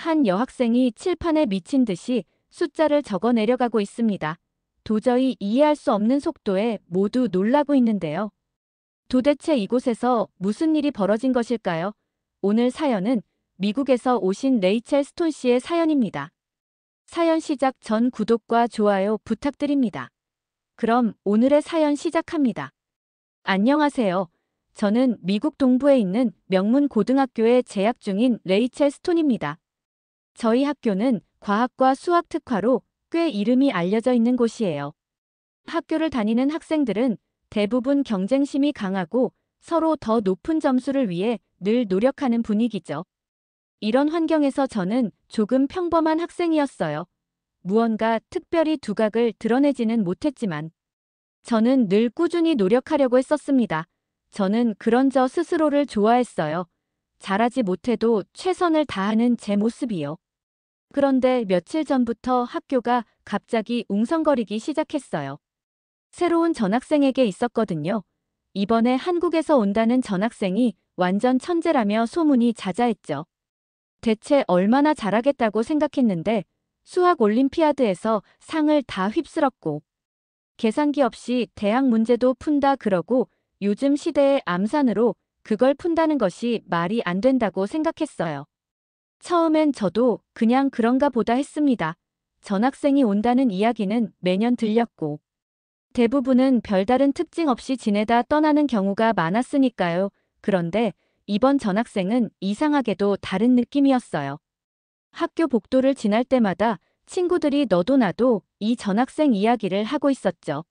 한 여학생이 칠판에 미친 듯이 숫자를 적어 내려가고 있습니다. 도저히 이해할 수 없는 속도에 모두 놀라고 있는데요. 도대체 이곳에서 무슨 일이 벌어진 것일까요? 오늘 사연은 미국에서 오신 레이첼 스톤 씨의 사연입니다. 사연 시작 전 구독과 좋아요 부탁드립니다. 그럼 오늘의 사연 시작합니다. 안녕하세요. 저는 미국 동부에 있는 명문 고등학교에 재학 중인 레이첼 스톤입니다. 저희 학교는 과학과 수학 특화로 꽤 이름이 알려져 있는 곳이에요. 학교를 다니는 학생들은 대부분 경쟁심이 강하고 서로 더 높은 점수를 위해 늘 노력하는 분위기죠. 이런 환경에서 저는 조금 평범한 학생이었어요. 무언가 특별히 두각을 드러내지는 못했지만 저는 늘 꾸준히 노력하려고 했었습니다. 저는 그런 저 스스로를 좋아했어요. 잘하지 못해도 최선을 다하는 제 모습이요. 그런데 며칠 전부터 학교가 갑자기 웅성거리기 시작했어요. 새로운 전학생에게 있었거든요. 이번에 한국에서 온다는 전학생이 완전 천재라며 소문이 자자했죠. 대체 얼마나 잘하겠다고 생각했는데 수학 올림피아드에서 상을 다 휩쓸었고 계산기 없이 대학 문제도 푼다 그러고 요즘 시대의 암산으로 그걸 푼다는 것이 말이 안 된다고 생각했어요. 처음엔 저도 그냥 그런가 보다 했습니다. 전학생이 온다는 이야기는 매년 들렸고 대부분은 별다른 특징 없이 지내다 떠나는 경우가 많았으니까요. 그런데 이번 전학생은 이상하게도 다른 느낌이었어요. 학교 복도를 지날 때마다 친구들이 너도 나도 이 전학생 이야기를 하고 있었죠.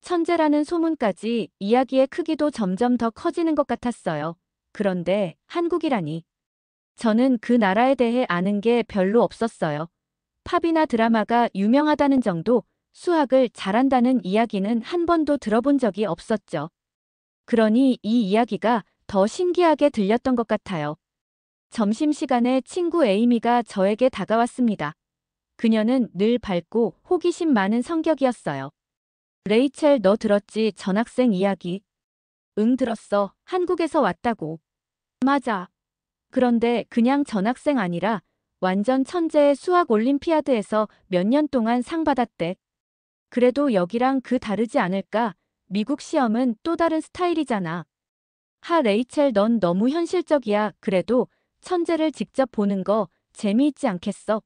천재라는 소문까지 이야기의 크기도 점점 더 커지는 것 같았어요. 그런데 한국이라니. 저는 그 나라에 대해 아는 게 별로 없었어요. 팝이나 드라마가 유명하다는 정도, 수학을 잘한다는 이야기는 한 번도 들어본 적이 없었죠. 그러니 이 이야기가 더 신기하게 들렸던 것 같아요. 점심시간에 친구 에이미가 저에게 다가왔습니다. 그녀는 늘 밝고 호기심 많은 성격이었어요. 레이첼, 너 들었지? 전학생 이야기. 응, 들었어. 한국에서 왔다고. 맞아. 그런데 그냥 전학생 아니라 완전 천재의 수학 올림피아드에서 몇 년 동안 상 받았대. 그래도 여기랑 그 다르지 않을까? 미국 시험은 또 다른 스타일이잖아. 하, 레이첼, 넌 너무 현실적이야. 그래도 천재를 직접 보는 거 재미있지 않겠어?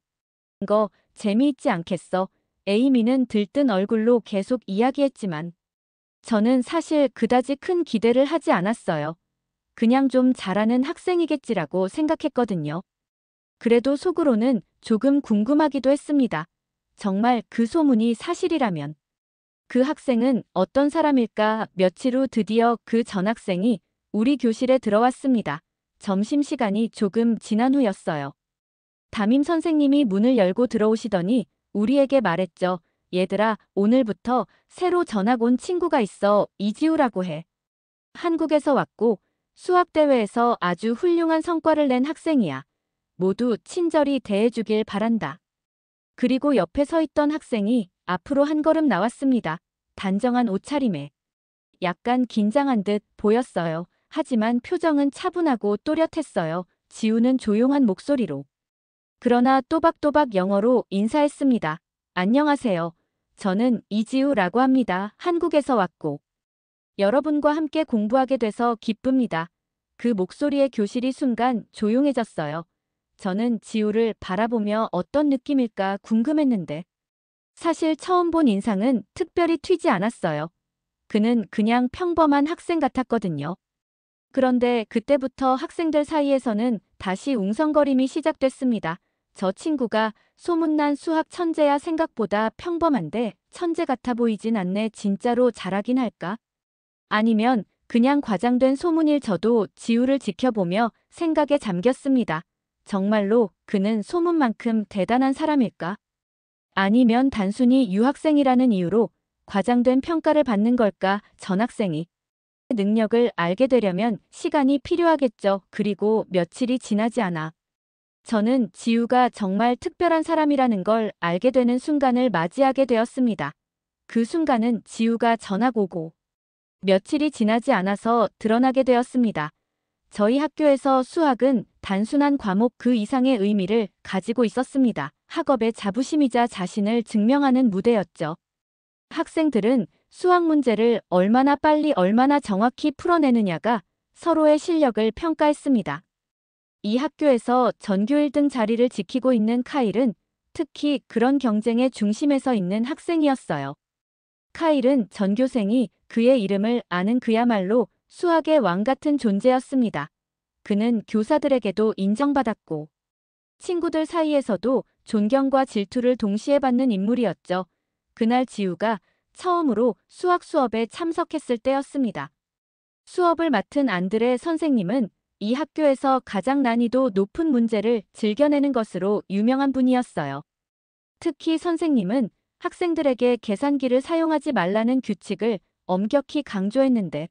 재미있지 않겠어? 에이미는 들뜬 얼굴로 계속 이야기했지만 저는 사실 그다지 큰 기대를 하지 않았어요. 그냥 좀 잘하는 학생이겠지라고 생각했거든요. 그래도 속으로는 조금 궁금하기도 했습니다. 정말 그 소문이 사실이라면 그 학생은 어떤 사람일까? 며칠 후 드디어 그 전학생이 우리 교실에 들어왔습니다. 점심시간이 조금 지난 후였어요. 담임 선생님이 문을 열고 들어오시더니 우리에게 말했죠. 얘들아, 오늘부터 새로 전학 온 친구가 있어. 이지우라고 해. 한국에서 왔고 수학대회에서 아주 훌륭한 성과를 낸 학생이야. 모두 친절히 대해주길 바란다. 그리고 옆에 서 있던 학생이 앞으로 한 걸음 나왔습니다. 단정한 옷차림에. 약간 긴장한 듯 보였어요. 하지만 표정은 차분하고 또렷했어요. 지우는 조용한 목소리로. 그러나 또박또박 영어로 인사했습니다. 안녕하세요. 저는 이지우라고 합니다. 한국에서 왔고 여러분과 함께 공부하게 돼서 기쁩니다. 그 목소리의 교실이 순간 조용해졌어요. 저는 지우를 바라보며 어떤 느낌일까 궁금했는데 사실 처음 본 인상은 특별히 튀지 않았어요. 그는 그냥 평범한 학생 같았거든요. 그런데 그때부터 학생들 사이에서는 다시 웅성거림이 시작됐습니다. 저 친구가 소문난 수학 천재야. 생각보다 평범한데 천재 같아 보이진 않네. 진짜로 잘하긴 할까? 아니면 그냥 과장된 소문일. 저도 지우를 지켜보며 생각에 잠겼습니다. 정말로 그는 소문만큼 대단한 사람일까? 아니면 단순히 유학생이라는 이유로 과장된 평가를 받는 걸까? 전학생이 능력을 알게 되려면 시간이 필요하겠죠. 그리고 며칠이 지나지 않아 저는 지우가 정말 특별한 사람이라는 걸 알게 되는 순간을 맞이하게 되었습니다. 그 순간은 지우가 전학 오고 며칠이 지나지 않아서 드러나게 되었습니다. 저희 학교에서 수학은 단순한 과목 그 이상의 의미를 가지고 있었습니다. 학업의 자부심이자 자신을 증명하는 무대였죠. 학생들은 수학 문제를 얼마나 빨리 얼마나 정확히 풀어내느냐가 서로의 실력을 평가했습니다. 이 학교에서 전교 1등 자리를 지키고 있는 카일은 특히 그런 경쟁의 중심에 서 있는 학생이었어요. 카일은 전교생이 그의 이름을 아는 그야말로 수학의 왕 같은 존재였습니다. 그는 교사들에게도 인정받았고 친구들 사이에서도 존경과 질투를 동시에 받는 인물이었죠. 그날 지우가 처음으로 수학 수업에 참석했을 때였습니다. 수업을 맡은 안드레 선생님은 이 학교에서 가장 난이도 높은 문제를 즐겨내는 것으로 유명한 분이었어요. 특히 선생님은 학생들에게 계산기를 사용하지 말라는 규칙을 엄격히 강조했는데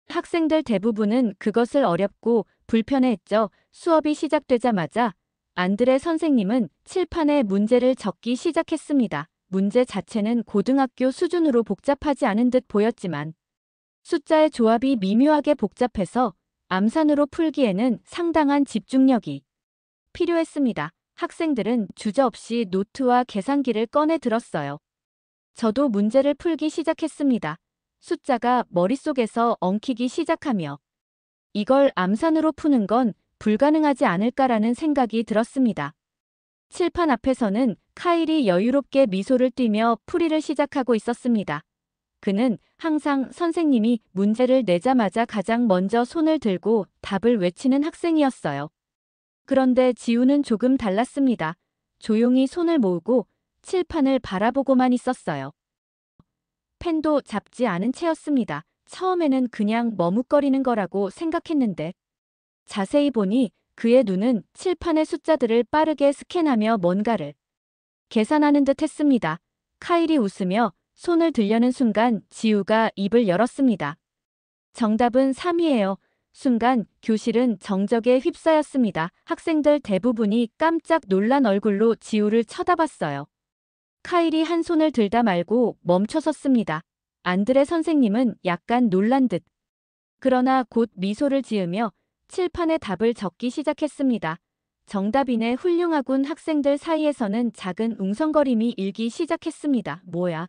학생들 대부분은 그것을 어렵고 불편해했죠. 수업이 시작되자마자 안드레 선생님은 칠판에 문제를 적기 시작했습니다. 문제 자체는 고등학교 수준으로 복잡하지 않은 듯 보였지만 숫자의 조합이 미묘하게 복잡해서 암산으로 풀기에는 상당한 집중력이 필요했습니다. 학생들은 주저없이 노트와 계산기를 꺼내 들었어요. 저도 문제를 풀기 시작했습니다. 숫자가 머릿속에서 엉키기 시작하며 이걸 암산으로 푸는 건 불가능하지 않을까라는 생각이 들었습니다. 칠판 앞에서는 카일이 여유롭게 미소를 띠며 풀이를 시작하고 있었습니다. 그는 항상 선생님이 문제를 내자마자 가장 먼저 손을 들고 답을 외치는 학생이었어요. 그런데 지우는 조금 달랐습니다. 조용히 손을 모으고 칠판을 바라보고만 있었어요. 펜도 잡지 않은 채였습니다. 처음에는 그냥 머뭇거리는 거라고 생각했는데 자세히 보니 그의 눈은 칠판의 숫자들을 빠르게 스캔하며 뭔가를 계산하는 듯 했습니다. 카일이 웃으며 손을 들려는 순간 지우가 입을 열었습니다. 정답은 3이에요. 순간 교실은 정적에 휩싸였습니다. 학생들 대부분이 깜짝 놀란 얼굴로 지우를 쳐다봤어요. 카일이 한 손을 들다 말고 멈춰섰습니다. 안드레 선생님은 약간 놀란 듯. 그러나 곧 미소를 지으며 칠판에 답을 적기 시작했습니다. 정답이네. 훌륭하군. 학생들 사이에서는 작은 웅성거림이 일기 시작했습니다. 뭐야?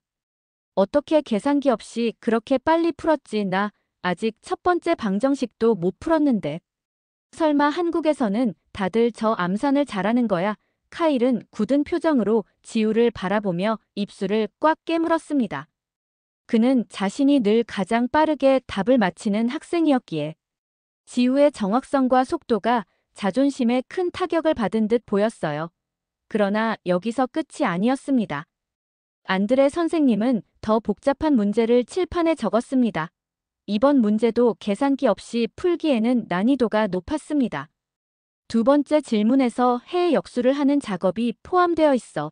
어떻게 계산기 없이 그렇게 빨리 풀었지? 나 아직 첫 번째 방정식도 못 풀었는데. 설마 한국에서는 다들 저 암산을 잘하는 거야? 카일은 굳은 표정으로 지우를 바라보며 입술을 꽉 깨물었습니다. 그는 자신이 늘 가장 빠르게 답을 맞히는 학생이었기에 지우의 정확성과 속도가 자존심에 큰 타격을 받은 듯 보였어요. 그러나 여기서 끝이 아니었습니다. 안드레 선생님은 더 복잡한 문제를 칠판에 적었습니다. 이번 문제도 계산기 없이 풀기에는 난이도가 높았습니다. 두 번째 질문에서 해의 역수를 하는 작업이 포함되어 있어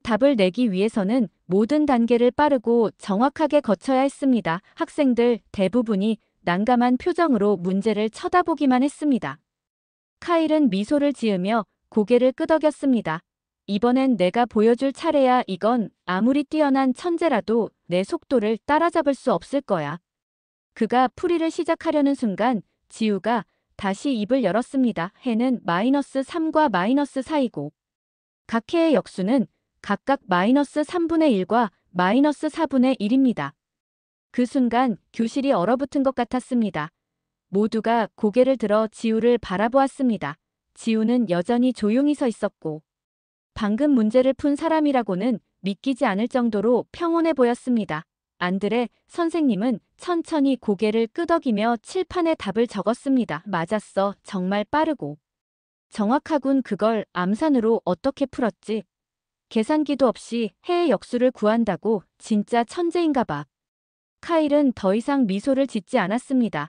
답을 내기 위해서는 모든 단계를 빠르고 정확하게 거쳐야 했습니다. 학생들 대부분이 난감한 표정으로 문제를 쳐다보기만 했습니다. 카일은 미소를 지으며 고개를 끄덕였습니다. 이번엔 내가 보여줄 차례야. 이건 아무리 뛰어난 천재라도 내 속도를 따라잡을 수 없을 거야. 그가 풀이를 시작하려는 순간 지우가 다시 입을 열었습니다. 해는 -3과 -4이고 각 해의 역수는 각각 -3분의 1과 -4분의 1입니다. 그 순간 교실이 얼어붙은 것 같았습니다. 모두가 고개를 들어 지우를 바라보았습니다. 지우는 여전히 조용히 서 있었고 방금 문제를 푼 사람이라고는 믿기지 않을 정도로 평온해 보였습니다. 안드레 선생님은 천천히 고개를 끄덕이며 칠판에 답을 적었습니다. 맞았어. 정말 빠르고 정확하군. 그걸 암산으로 어떻게 풀었지? 계산기도 없이 해의 역수를 구한다고 진짜 천재인가 봐. 카일은 더 이상 미소를 짓지 않았습니다.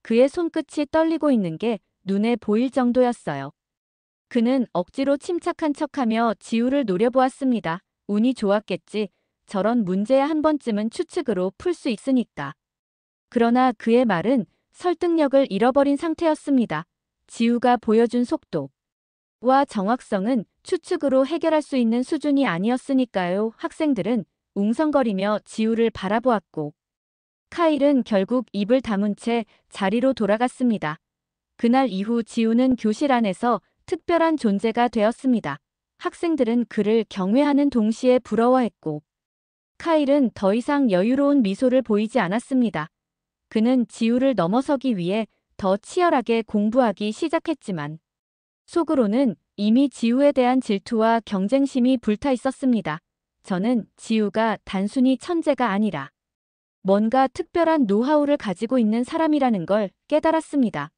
그의 손끝이 떨리고 있는 게 눈에 보일 정도였어요. 그는 억지로 침착한 척하며 지우를 노려보았습니다. 운이 좋았겠지. 저런 문제야 한 번쯤은 추측으로 풀 수 있으니까. 그러나 그의 말은 설득력을 잃어버린 상태였습니다. 지우가 보여준 속도와 정확성은 추측으로 해결할 수 있는 수준이 아니었으니까요. 학생들은 웅성거리며 지우를 바라보았고 카일은 결국 입을 다문 채 자리로 돌아갔습니다. 그날 이후 지우는 교실 안에서 특별한 존재가 되었습니다. 학생들은 그를 경외하는 동시에 부러워했고, 카일은 더 이상 여유로운 미소를 보이지 않았습니다. 그는 지우를 넘어서기 위해 더 치열하게 공부하기 시작했지만, 속으로는 이미 지우에 대한 질투와 경쟁심이 불타 있었습니다. 저는 지우가 단순히 천재가 아니라 뭔가 특별한 노하우를 가지고 있는 사람이라는 걸 깨달았습니다.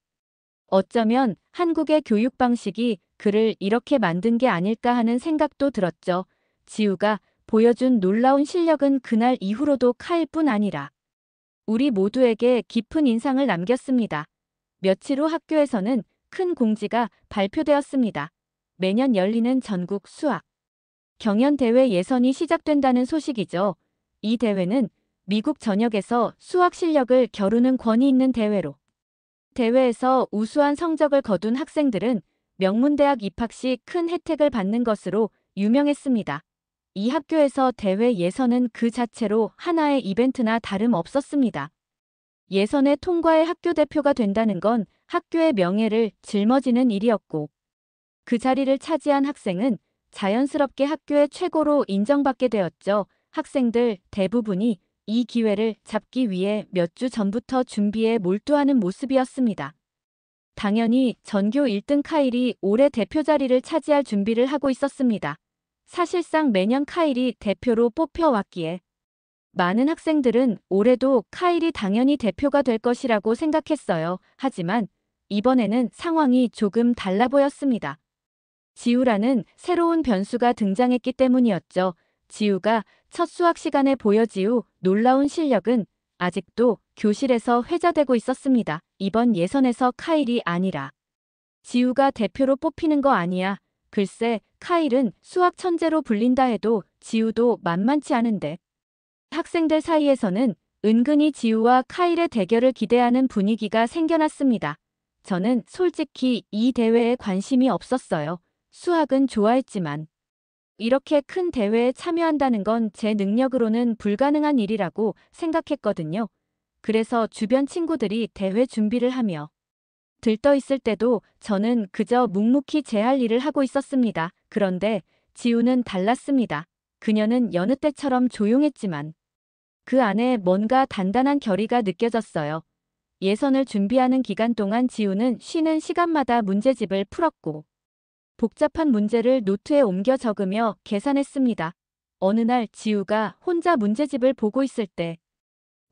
어쩌면 한국의 교육 방식이 그를 이렇게 만든 게 아닐까 하는 생각도 들었죠. 지우가 보여준 놀라운 실력은 그날 이후로도 카일뿐 아니라 우리 모두에게 깊은 인상을 남겼습니다. 며칠 후 학교에서는 큰 공지가 발표되었습니다. 매년 열리는 전국 수학 경연대회 예선이 시작된다는 소식이죠. 이 대회는 미국 전역에서 수학 실력을 겨루는 권위 있는 대회로, 대회에서 우수한 성적을 거둔 학생들은 명문대학 입학 시 큰 혜택을 받는 것으로 유명했습니다. 이 학교에서 대회 예선은 그 자체로 하나의 이벤트나 다름없었습니다. 예선에 통과해 학교 대표가 된다는 건 학교의 명예를 짊어지는 일이었고, 그 자리를 차지한 학생은 자연스럽게 학교의 최고로 인정받게 되었죠. 학생들 대부분이 이 기회를 잡기 위해 몇 주 전부터 준비에 몰두하는 모습이었습니다. 당연히 전교 1등 카일이 올해 대표 자리를 차지할 준비를 하고 있었습니다. 사실상 매년 카일이 대표로 뽑혀왔기에 많은 학생들은 올해도 카일이 당연히 대표가 될 것이라고 생각했어요. 하지만 이번에는 상황이 조금 달라 보였습니다. 지우라는 새로운 변수가 등장했기 때문이었죠. 지우가 첫 수학 시간에 보여지우 놀라운 실력은 아직도 교실에서 회자되고 있었습니다. 이번 예선에서 카일이 아니라 지우가 대표로 뽑히는 거 아니야. 글쎄, 카일은 수학 천재로 불린다 해도 지우도 만만치 않은데. 학생들 사이에서는 은근히 지우와 카일의 대결을 기대하는 분위기가 생겨났습니다. 저는 솔직히 이 대회에 관심이 없었어요. 수학은 좋아했지만 이렇게 큰 대회에 참여한다는 건 제 능력으로는 불가능한 일이라고 생각했거든요. 그래서 주변 친구들이 대회 준비를 하며 들떠 있을 때도 저는 그저 묵묵히 제 할 일을 하고 있었습니다. 그런데 지우는 달랐습니다. 그녀는 여느 때처럼 조용했지만 그 안에 뭔가 단단한 결의가 느껴졌어요. 예선을 준비하는 기간 동안 지우는 쉬는 시간마다 문제집을 풀었고 복잡한 문제를 노트에 옮겨 적으며 계산했습니다. 어느 날 지우가 혼자 문제집을 보고 있을 때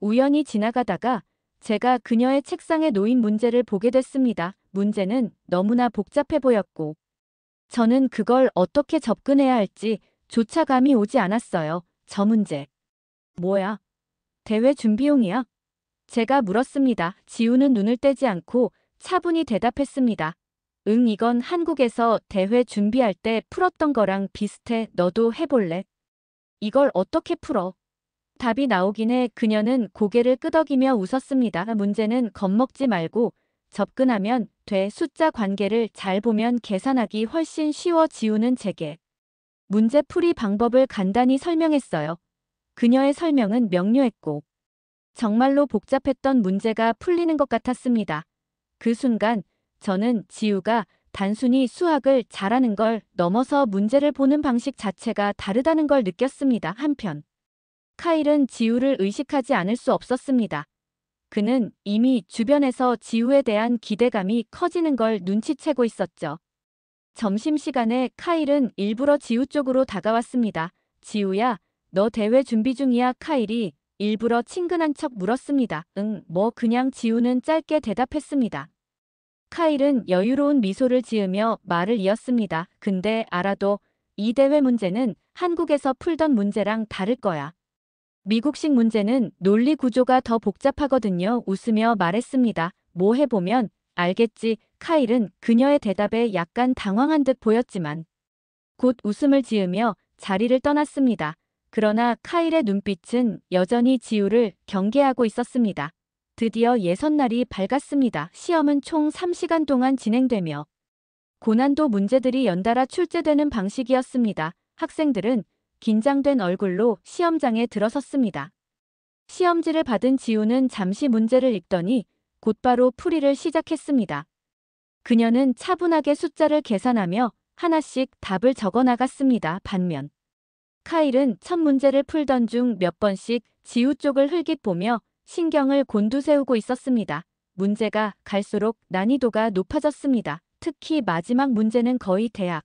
우연히 지나가다가 제가 그녀의 책상에 놓인 문제를 보게 됐습니다. 문제는 너무나 복잡해 보였고 저는 그걸 어떻게 접근해야 할지 조차 감이 오지 않았어요. 저 문제 뭐야? 대회 준비용이야? 제가 물었습니다. 지우는 눈을 떼지 않고 차분히 대답했습니다. 응, 이건 한국에서 대회 준비할 때 풀었던 거랑 비슷해. 너도 해볼래? 이걸 어떻게 풀어? 답이 나오긴 해. 그녀는 고개를 끄덕이며 웃었습니다. 문제는 겁먹지 말고 접근하면 돼. 숫자 관계를 잘 보면 계산하기 훨씬 쉬워. 지우는 제게 문제 풀이 방법을 간단히 설명했어요. 그녀의 설명은 명료했고 정말로 복잡했던 문제가 풀리는 것 같았습니다. 그 순간 저는 지우가 단순히 수학을 잘하는 걸 넘어서 문제를 보는 방식 자체가 다르다는 걸 느꼈습니다. 한편 카일은 지우를 의식하지 않을 수 없었습니다. 그는 이미 주변에서 지우에 대한 기대감이 커지는 걸 눈치채고 있었죠. 점심시간에 카일은 일부러 지우 쪽으로 다가왔습니다. 지우야, 너 대회 준비 중이야? 카일이 일부러 친근한 척 물었습니다. 응, 뭐 그냥. 지우는 짧게 대답했습니다. 카일은 여유로운 미소를 지으며 말을 이었습니다. 근데 알아도 이 대회 문제는 한국에서 풀던 문제랑 다를 거야. 미국식 문제는 논리 구조가 더 복잡하거든요. 웃으며 말했습니다. 뭐 해보면 알겠지. 카일은 그녀의 대답에 약간 당황한 듯 보였지만 곧 웃음을 지으며 자리를 떠났습니다. 그러나 카일의 눈빛은 여전히 지우를 경계하고 있었습니다. 드디어 예선날이 밝았습니다. 시험은 총 3시간 동안 진행되며 고난도 문제들이 연달아 출제되는 방식이었습니다. 학생들은 긴장된 얼굴로 시험장에 들어섰습니다. 시험지를 받은 지우는 잠시 문제를 읽더니 곧바로 풀이를 시작했습니다. 그녀는 차분하게 숫자를 계산하며 하나씩 답을 적어 나갔습니다. 반면 카일은 첫 문제를 풀던 중 몇 번씩 지우 쪽을 흘깃보며 신경을 곤두세우고 있었습니다. 문제가 갈수록 난이도가 높아졌습니다. 특히 마지막 문제는 거의 대학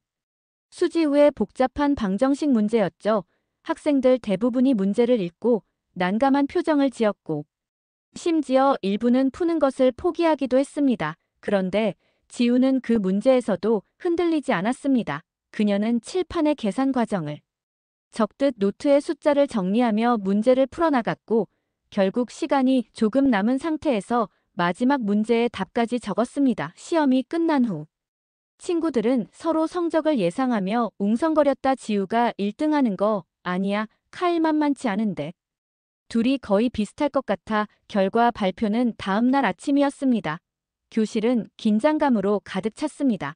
수지 후의 복잡한 방정식 문제였죠. 학생들 대부분이 문제를 읽고 난감한 표정을 지었고 심지어 일부는 푸는 것을 포기하기도 했습니다. 그런데 지우는 그 문제에서도 흔들리지 않았습니다. 그녀는 칠판의 계산 과정을 적듯 노트에 숫자를 정리하며 문제를 풀어나갔고 결국 시간이 조금 남은 상태에서 마지막 문제의 답까지 적었습니다. 시험이 끝난 후 친구들은 서로 성적을 예상하며 웅성거렸다. 지우가 1등하는 거 아니야. 카일 만만치 않은데. 둘이 거의 비슷할 것 같아. 결과 발표는 다음 날 아침이었습니다. 교실은 긴장감으로 가득 찼습니다.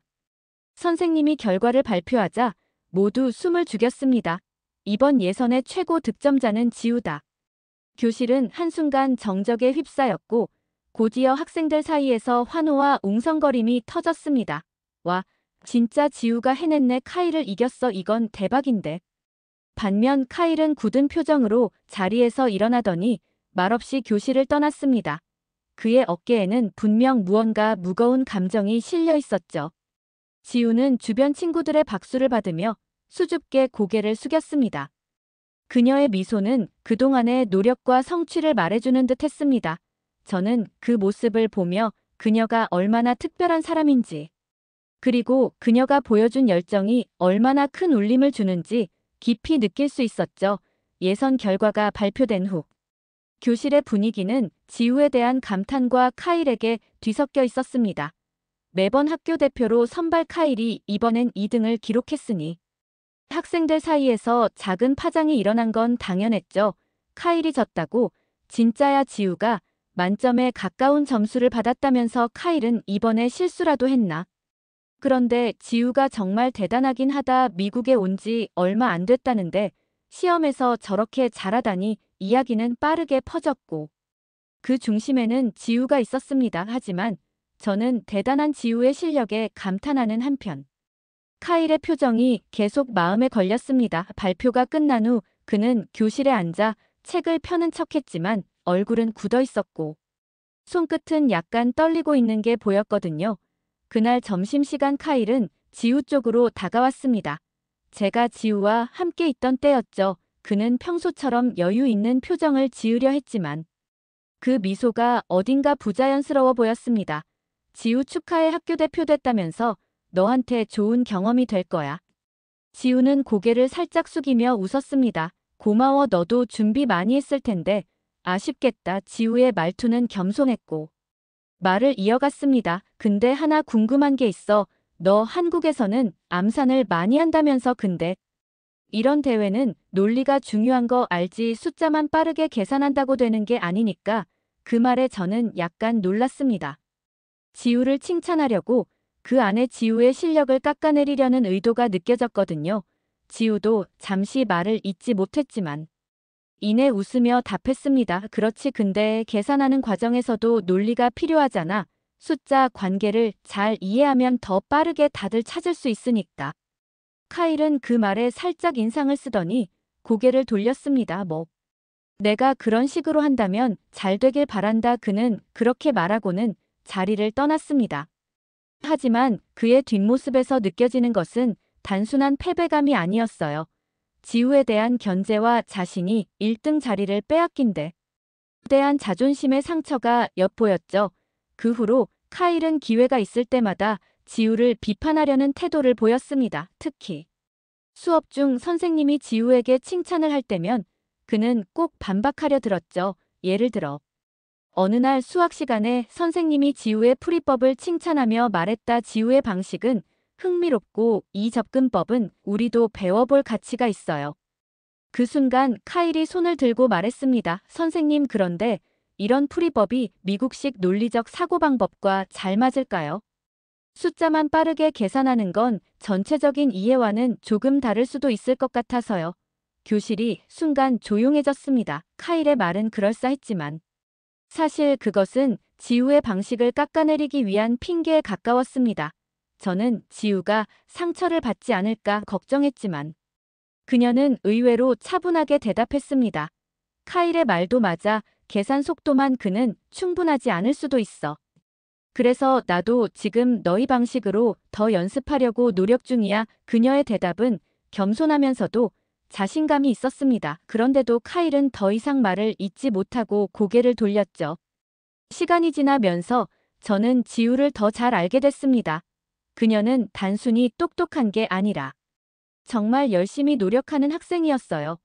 선생님이 결과를 발표하자 모두 숨을 죽였습니다. 이번 예선의 최고 득점자는 지우다. 교실은 한순간 정적에 휩싸였고 곧이어 학생들 사이에서 환호와 웅성거림이 터졌습니다. 와, 진짜 지우가 해냈네. 카일을 이겼어. 이건 대박인데. 반면 카일은 굳은 표정으로 자리에서 일어나더니 말없이 교실을 떠났습니다. 그의 어깨에는 분명 무언가 무거운 감정이 실려 있었죠. 지우는 주변 친구들의 박수를 받으며 수줍게 고개를 숙였습니다. 그녀의 미소는 그동안의 노력과 성취를 말해주는 듯 했습니다. 저는 그 모습을 보며 그녀가 얼마나 특별한 사람인지, 그리고 그녀가 보여준 열정이 얼마나 큰 울림을 주는지 깊이 느낄 수 있었죠. 예선 결과가 발표된 후 교실의 분위기는 지우에 대한 감탄과 카일에게 뒤섞여 있었습니다. 매번 학교 대표로 선발 카일이 이번엔 2등을 기록했으니 학생들 사이에서 작은 파장이 일어난 건 당연했죠. 카일이 졌다고 진짜야. 지우가 만점에 가까운 점수를 받았다면서 카일은 이번에 실수라도 했나? 그런데 지우가 정말 대단하긴 하다. 미국에 온 지 얼마 안 됐다는데 시험에서 저렇게 잘하다니. 이야기는 빠르게 퍼졌고 그 중심에는 지우가 있었습니다. 하지만 저는 대단한 지우의 실력에 감탄하는 한편 카일의 표정이 계속 마음에 걸렸습니다. 발표가 끝난 후 그는 교실에 앉아 책을 펴는 척했지만 얼굴은 굳어 있었고 손끝은 약간 떨리고 있는 게 보였거든요. 그날 점심시간 카일은 지우 쪽으로 다가왔습니다. 제가 지우와 함께 있던 때였죠. 그는 평소처럼 여유 있는 표정을 지으려 했지만 그 미소가 어딘가 부자연스러워 보였습니다. 지우 축하해. 학교 대표 됐다면서 너한테 좋은 경험이 될 거야. 지우는 고개를 살짝 숙이며 웃었습니다. 고마워. 너도 준비 많이 했을 텐데 아쉽겠다. 지우의 말투는 겸손했고 말을 이어갔습니다. 근데 하나 궁금한 게 있어. 너 한국에서는 암산을 많이 한다면서. 근데 이런 대회는 논리가 중요한 거 알지. 숫자만 빠르게 계산한다고 되는 게 아니니까. 그 말에 저는 약간 놀랐습니다. 지우를 칭찬하려고 그 안에 지우의 실력을 깎아내리려는 의도가 느껴졌거든요. 지우도 잠시 말을 잇지 못했지만 이내 웃으며 답했습니다. 그렇지. 근데 계산하는 과정에서도 논리가 필요하잖아. 숫자 관계를 잘 이해하면 더 빠르게 답을 찾을 수 있으니까. 카일은 그 말에 살짝 인상을 쓰더니 고개를 돌렸습니다. 뭐. 내가 그런 식으로 한다면 잘 되길 바란다. 그는 그렇게 말하고는 자리를 떠났습니다. 하지만 그의 뒷모습에서 느껴지는 것은 단순한 패배감이 아니었어요. 지우에 대한 견제와 자신이 1등 자리를 빼앗긴 데 대한 자존심의 상처가 엿보였죠. 그 후로 카일은 기회가 있을 때마다 지우를 비판하려는 태도를 보였습니다. 특히 수업 중 선생님이 지우에게 칭찬을 할 때면 그는 꼭 반박하려 들었죠. 예를 들어 어느 날 수학 시간에 선생님이 지우의 풀이법을 칭찬하며 말했다. 지우의 방식은 흥미롭고 이 접근법은 우리도 배워볼 가치가 있어요. 그 순간 카일이 손을 들고 말했습니다. 선생님, 그런데 이런 풀이법이 미국식 논리적 사고방법과 잘 맞을까요? 숫자만 빠르게 계산하는 건 전체적인 이해와는 조금 다를 수도 있을 것 같아서요. 교실이 순간 조용해졌습니다. 카일의 말은 그럴싸했지만 사실 그것은 지우의 방식을 깎아내리기 위한 핑계에 가까웠습니다. 저는 지우가 상처를 받지 않을까 걱정했지만 그녀는 의외로 차분하게 대답했습니다. 카일의 말도 맞아. 계산 속도만 그는 충분하지 않을 수도 있어. 그래서 나도 지금 너희 방식으로 더 연습하려고 노력 중이야. 그녀의 대답은 겸손하면서도 자신감이 있었습니다. 그런데도 카일은 더 이상 말을 잇지 못하고 고개를 돌렸죠. 시간이 지나면서 저는 지우를 더 잘 알게 됐습니다. 그녀는 단순히 똑똑한 게 아니라 정말 열심히 노력하는 학생이었어요.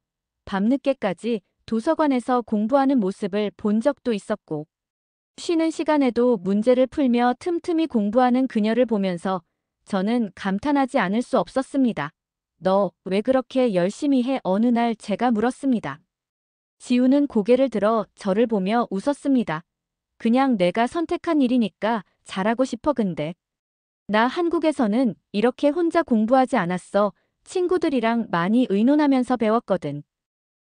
밤늦게까지 도서관에서 공부하는 모습을 본 적도 있었고, 쉬는 시간에도 문제를 풀며 틈틈이 공부하는 그녀를 보면서 저는 감탄하지 않을 수 없었습니다. 너 왜 그렇게 열심히 해? 어느 날 제가 물었습니다. 지우는 고개를 들어 저를 보며 웃었습니다. 그냥 내가 선택한 일이니까 잘하고 싶어. 근데 나 한국에서는 이렇게 혼자 공부하지 않았어. 친구들이랑 많이 의논하면서 배웠거든.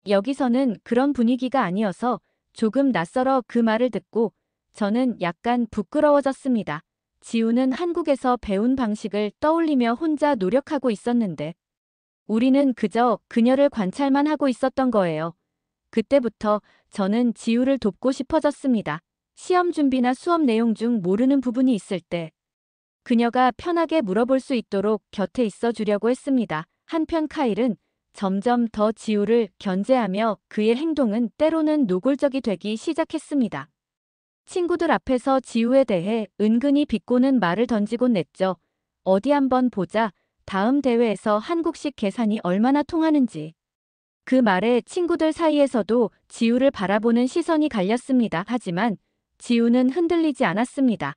여기서는 그런 분위기가 아니어서 조금 낯설어. 그 말을 듣고 저는 약간 부끄러워졌습니다. 지우는 한국에서 배운 방식을 떠올리며 혼자 노력하고 있었는데 우리는 그저 그녀를 관찰만 하고 있었던 거예요. 그때부터 저는 지우를 돕고 싶어졌습니다. 시험 준비나 수업 내용 중 모르는 부분이 있을 때 그녀가 편하게 물어볼 수 있도록 곁에 있어 주려고 했습니다. 한편 카일은 점점 더 지우를 견제하며 그의 행동은 때로는 노골적이 되기 시작했습니다. 친구들 앞에서 지우에 대해 은근히 비꼬는 말을 던지곤 냈죠. 어디 한번 보자. 다음 대회에서 한국식 계산이 얼마나 통하는지. 그 말에 친구들 사이에서도 지우를 바라보는 시선이 갈렸습니다. 하지만 지우는 흔들리지 않았습니다.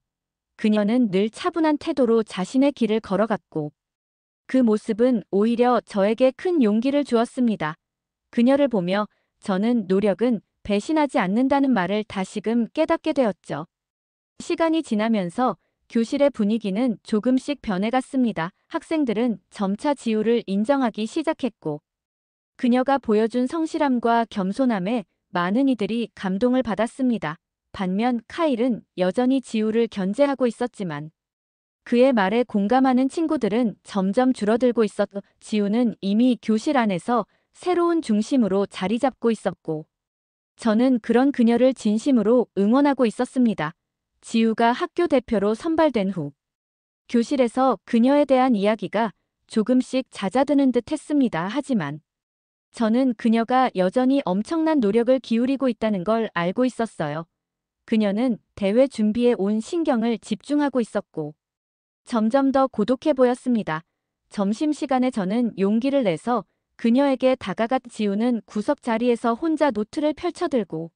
그녀는 늘 차분한 태도로 자신의 길을 걸어갔고 그 모습은 오히려 저에게 큰 용기를 주었습니다. 그녀를 보며 저는 노력은 배신하지 않는다는 말을 다시금 깨닫게 되었죠. 시간이 지나면서 교실의 분위기는 조금씩 변해갔습니다. 학생들은 점차 지우를 인정하기 시작했고 그녀가 보여준 성실함과 겸손함에 많은 이들이 감동을 받았습니다. 반면 카일은 여전히 지우를 견제하고 있었지만 그의 말에 공감하는 친구들은 점점 줄어들고 있었고 지우는 이미 교실 안에서 새로운 중심으로 자리 잡고 있었고 저는 그런 그녀를 진심으로 응원하고 있었습니다. 지우가 학교 대표로 선발된 후 교실에서 그녀에 대한 이야기가 조금씩 잦아드는 듯 했습니다. 하지만 저는 그녀가 여전히 엄청난 노력을 기울이고 있다는 걸 알고 있었어요. 그녀는 대회 준비에 온 신경을 집중하고 있었고 점점 더 고독해 보였습니다. 점심시간에 저는 용기를 내서 그녀에게 다가갔 지우는 구석 자리에서 혼자 노트를 펼쳐들고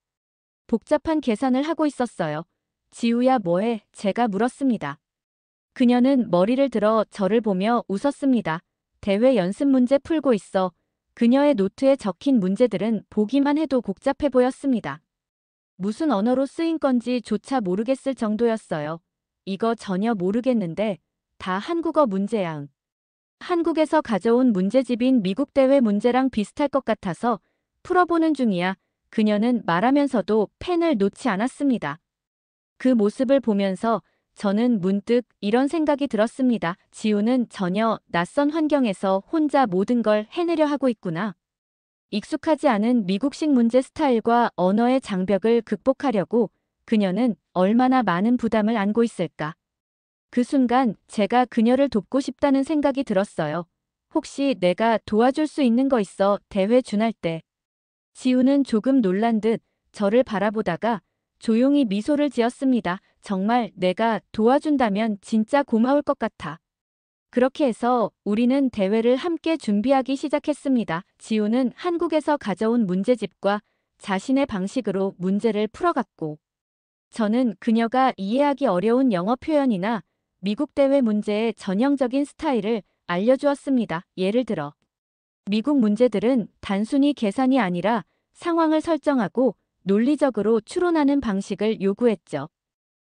복잡한 계산을 하고 있었어요. 지우야 뭐해? 제가 물었습니다. 그녀는 머리를 들어 저를 보며 웃었습니다. 대회 연습 문제 풀고 있어. 그녀의 노트에 적힌 문제들은 보기만 해도 복잡해 보였습니다. 무슨 언어로 쓰인 건지조차 모르겠을 정도였어요. 이거 전혀 모르겠는데 다 한국어 문제야. 한국에서 가져온 문제집인 미국 대회 문제랑 비슷할 것 같아서 풀어보는 중이야. 그녀는 말하면서도 펜을 놓지 않았습니다. 그 모습을 보면서 저는 문득 이런 생각이 들었습니다. 지우는 전혀 낯선 환경에서 혼자 모든 걸 해내려 하고 있구나. 익숙하지 않은 미국식 문제 스타일과 언어의 장벽을 극복하려고 그녀는 얼마나 많은 부담을 안고 있을까. 그 순간 제가 그녀를 돕고 싶다는 생각이 들었어요. 혹시 내가 도와줄 수 있는 거 있어? 대회 준할 때. 지우는 조금 놀란 듯 저를 바라보다가 조용히 미소를 지었습니다. 정말 내가 도와준다면 진짜 고마울 것 같아. 그렇게 해서 우리는 대회를 함께 준비하기 시작했습니다. 지우는 한국에서 가져온 문제집과 자신의 방식으로 문제를 풀어갔고 저는 그녀가 이해하기 어려운 영어 표현이나 미국 대회 문제의 전형적인 스타일을 알려주었습니다. 예를 들어 미국 문제들은 단순히 계산이 아니라 상황을 설정하고 논리적으로 추론하는 방식을 요구했죠.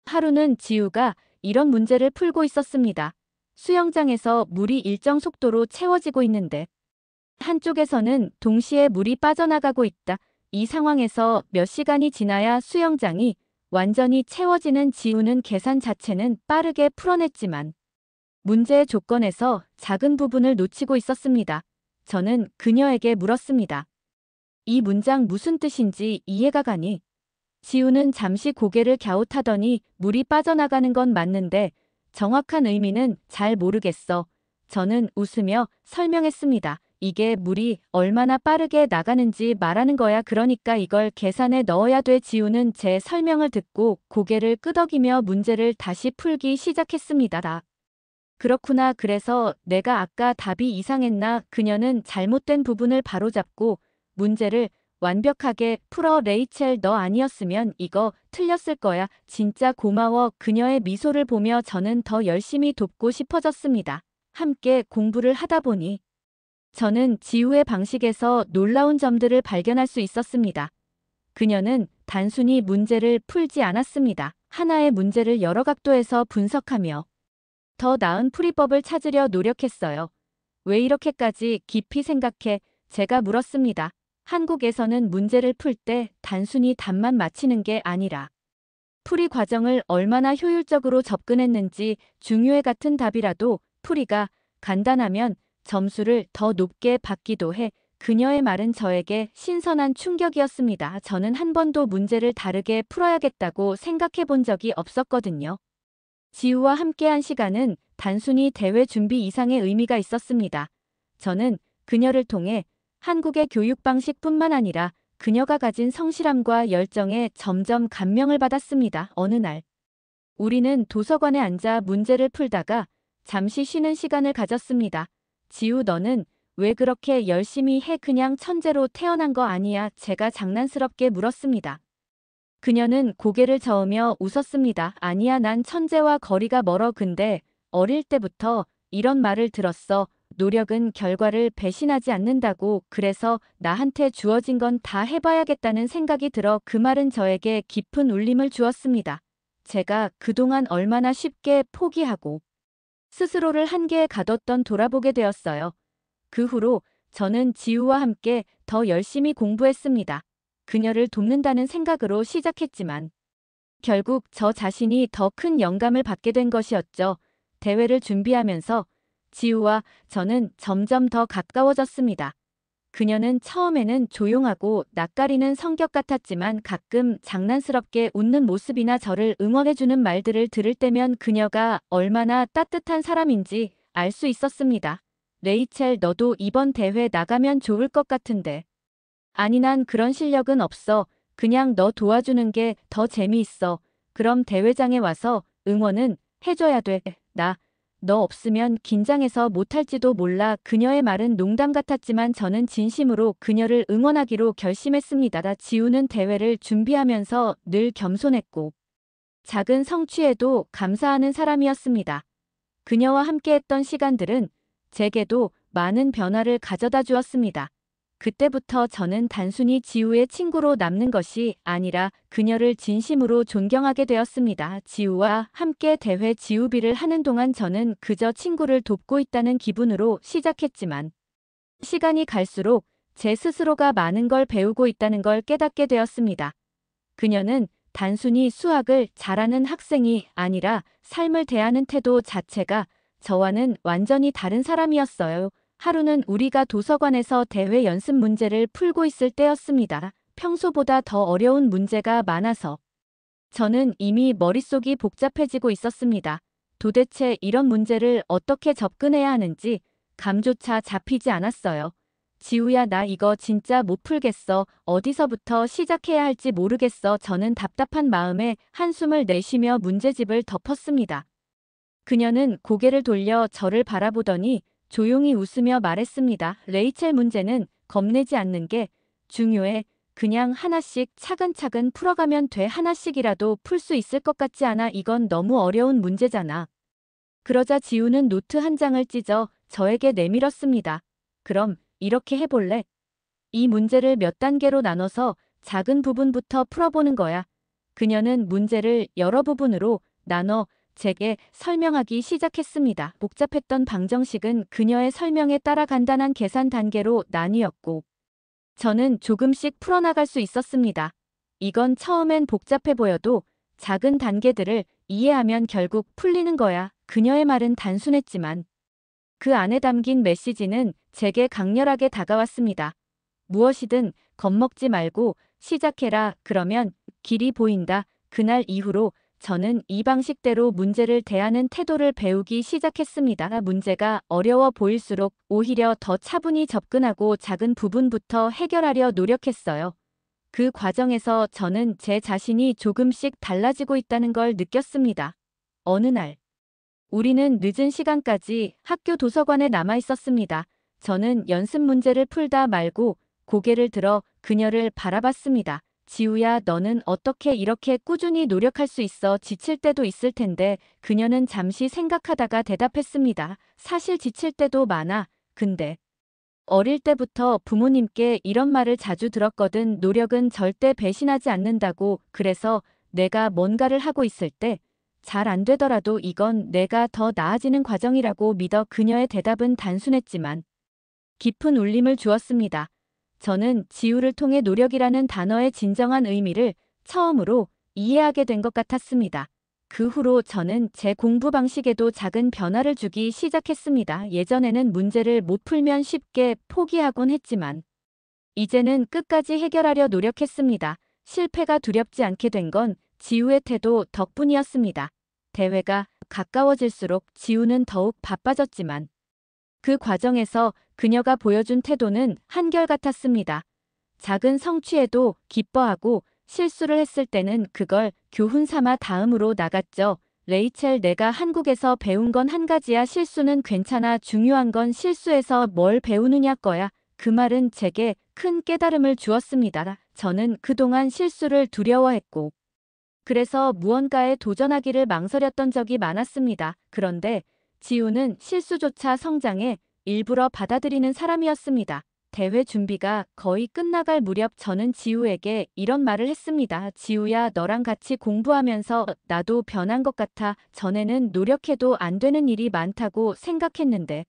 하루는 지우가 이런 문제를 풀고 있었습니다. 수영장에서 물이 일정 속도로 채워지고 있는데 한쪽에서는 동시에 물이 빠져나가고 있다. 이 상황에서 몇 시간이 지나야 수영장이 완전히 채워지는 지우는 계산 자체는 빠르게 풀어냈지만 문제의 조건에서 작은 부분을 놓치고 있었습니다. 저는 그녀에게 물었습니다. 이 문장 무슨 뜻인지 이해가 가니? 지우는 잠시 고개를 갸웃하더니 물이 빠져나가는 건 맞는데 정확한 의미는 잘 모르겠어. 저는 웃으며 설명했습니다. 이게 물이 얼마나 빠르게 나가는지 말하는 거야. 그러니까 이걸 계산에 넣어야 돼. 지우는 제 설명을 듣고 고개를 끄덕이며 문제를 다시 풀기 시작했습니다. 그렇구나. 그래서 내가 아까 답이 이상했나? 그녀는 잘못된 부분을 바로잡고 문제를 완벽하게 풀어. 레이첼, 너 아니었으면 이거 틀렸을 거야. 진짜 고마워. 그녀의 미소를 보며 저는 더 열심히 돕고 싶어졌습니다. 함께 공부를 하다 보니 저는 지우의 방식에서 놀라운 점들을 발견할 수 있었습니다. 그녀는 단순히 문제를 풀지 않았습니다. 하나의 문제를 여러 각도에서 분석하며 더 나은 풀이법을 찾으려 노력했어요. 왜 이렇게까지 깊이 생각해? 제가 물었습니다. 한국에서는 문제를 풀 때 단순히 답만 맞히는 게 아니라 풀이 과정을 얼마나 효율적으로 접근했는지 중요해. 같은 답이라도 풀이가 간단하면 점수를 더 높게 받기도 해. 그녀의 말은 저에게 신선한 충격이었습니다. 저는 한 번도 문제를 다르게 풀어야겠다고 생각해 본 적이 없었거든요. 지우와 함께한 시간은 단순히 대회 준비 이상의 의미가 있었습니다. 저는 그녀를 통해 한국의 교육 방식뿐만 아니라 그녀가 가진 성실함과 열정에 점점 감명을 받았습니다. 어느 날 우리는 도서관에 앉아 문제를 풀다가 잠시 쉬는 시간을 가졌습니다. 지우, 너는 왜 그렇게 열심히 해? 그냥 천재로 태어난 거 아니야? 제가 장난스럽게 물었습니다. 그녀는 고개를 저으며 웃었습니다. 아니야, 난 천재와 거리가 멀어. 근데 어릴 때부터 이런 말을 들었어. 노력은 결과를 배신하지 않는다고. 그래서 나한테 주어진 건 다 해봐야겠다는 생각이 들어. 그 말은 저에게 깊은 울림을 주었습니다. 제가 그동안 얼마나 쉽게 포기하고 스스로를 한계에 가뒀던 돌아보게 되었어요. 그 후로 저는 지우와 함께 더 열심히 공부했습니다. 그녀를 돕는다는 생각으로 시작했지만 결국 저 자신이 더 큰 영감을 받게 된 것이었죠. 대회를 준비하면서 지우와 저는 점점 더 가까워졌습니다. 그녀는 처음에는 조용하고 낯가리는 성격 같았지만 가끔 장난스럽게 웃는 모습이나 저를 응원해주는 말들을 들을 때면 그녀가 얼마나 따뜻한 사람인지 알 수 있었습니다. 레이첼, 너도 이번 대회 나가면 좋을 것 같은데. 아니, 난 그런 실력은 없어. 그냥 너 도와주는 게 더 재미있어. 그럼 대회장에 와서 응원은 해줘야 돼. 너 없으면 긴장해서 못할지도 몰라. 그녀의 말은 농담 같았지만 저는 진심으로 그녀를 응원하기로 결심했습니다. 지우는 대회를 준비하면서 늘 겸손했고 작은 성취에도 감사하는 사람이었습니다. 그녀와 함께했던 시간들은 제게도 많은 변화를 가져다 주었습니다. 그때부터 저는 단순히 지우의 친구로 남는 것이 아니라 그녀를 진심으로 존경하게 되었습니다. 지우와 함께 대회 지우비를 하는 동안 저는 그저 친구를 돕고 있다는 기분으로 시작했지만 시간이 갈수록 제 스스로가 많은 걸 배우고 있다는 걸 깨닫게 되었습니다. 그녀는 단순히 수학을 잘하는 학생이 아니라 삶을 대하는 태도 자체가 저와는 완전히 다른 사람이었어요. 하루는 우리가 도서관에서 대회 연습 문제를 풀고 있을 때였습니다. 평소보다 더 어려운 문제가 많아서 저는 이미 머릿속이 복잡해지고 있었습니다. 도대체 이런 문제를 어떻게 접근해야 하는지 감조차 잡히지 않았어요. 지우야, 나 이거 진짜 못 풀겠어. 어디서부터 시작해야 할지 모르겠어. 저는 답답한 마음에 한숨을 내쉬며 문제집을 덮었습니다. 그녀는 고개를 돌려 저를 바라보더니 조용히 웃으며 말했습니다. 레이첼, 문제는 겁내지 않는 게 중요해. 그냥 하나씩 차근차근 풀어가면 돼. 하나씩이라도 풀 수 있을 것 같지 않아? 이건 너무 어려운 문제잖아. 그러자 지우는 노트 한 장을 찢어 저에게 내밀었습니다. 그럼 이렇게 해볼래? 이 문제를 몇 단계로 나눠서 작은 부분부터 풀어보는 거야. 그녀는 문제를 여러 부분으로 나눠 제게 설명하기 시작했습니다. 복잡했던 방정식은 그녀의 설명에 따라 간단한 계산 단계로 나뉘었고 저는 조금씩 풀어나갈 수 있었습니다. 이건 처음엔 복잡해 보여도 작은 단계들을 이해하면 결국 풀리는 거야. 그녀의 말은 단순했지만 그 안에 담긴 메시지는 제게 강렬하게 다가왔습니다. 무엇이든 겁먹지 말고 시작해라. 그러면 길이 보인다. 그날 이후로 저는 이 방식대로 문제를 대하는 태도를 배우기 시작했습니다. 문제가 어려워 보일수록 오히려 더 차분히 접근하고 작은 부분부터 해결하려 노력했어요. 그 과정에서 저는 제 자신이 조금씩 달라지고 있다는 걸 느꼈습니다. 어느 날, 우리는 늦은 시간까지 학교 도서관에 남아 있었습니다. 저는 연습 문제를 풀다 말고 고개를 들어 그녀를 바라봤습니다. 지우야, 너는 어떻게 이렇게 꾸준히 노력할 수 있어? 지칠 때도 있을 텐데. 그녀는 잠시 생각하다가 대답했습니다. 사실 지칠 때도 많아. 근데 어릴 때부터 부모님께 이런 말을 자주 들었거든. 노력은 절대 배신하지 않는다고. 그래서 내가 뭔가를 하고 있을 때 잘 안 되더라도 이건 내가 더 나아지는 과정이라고 믿어. 그녀의 대답은 단순했지만 깊은 울림을 주었습니다. 저는 지우를 통해 노력이라는 단어의 진정한 의미를 처음으로 이해하게 된 것 같았습니다. 그 후로 저는 제 공부 방식에도 작은 변화를 주기 시작했습니다. 예전에는 문제를 못 풀면 쉽게 포기하곤 했지만 이제는 끝까지 해결하려 노력했습니다. 실패가 두렵지 않게 된 건 지우의 태도 덕분이었습니다. 대회가 가까워질수록 지우는 더욱 바빠졌지만 그 과정에서 그녀가 보여준 태도는 한결같았습니다. 작은 성취에도 기뻐하고 실수를 했을 때는 그걸 교훈 삼아 다음으로 나갔죠. 레이첼, 내가 한국에서 배운 건 한 가지야. 실수는 괜찮아. 중요한 건 실수에서 뭘 배우느냐 거야. 그 말은 제게 큰 깨달음을 주었습니다. 저는 그동안 실수를 두려워했고 그래서 무언가에 도전하기를 망설였던 적이 많았습니다. 그런데 지우는 실수조차 성장의 일부러 받아들이는 사람이었습니다. 대회 준비가 거의 끝나갈 무렵 저는 지우에게 이런 말을 했습니다. 지우야, 너랑 같이 공부하면서 나도 변한 것 같아. 전에는 노력해도 안 되는 일이 많다고 생각했는데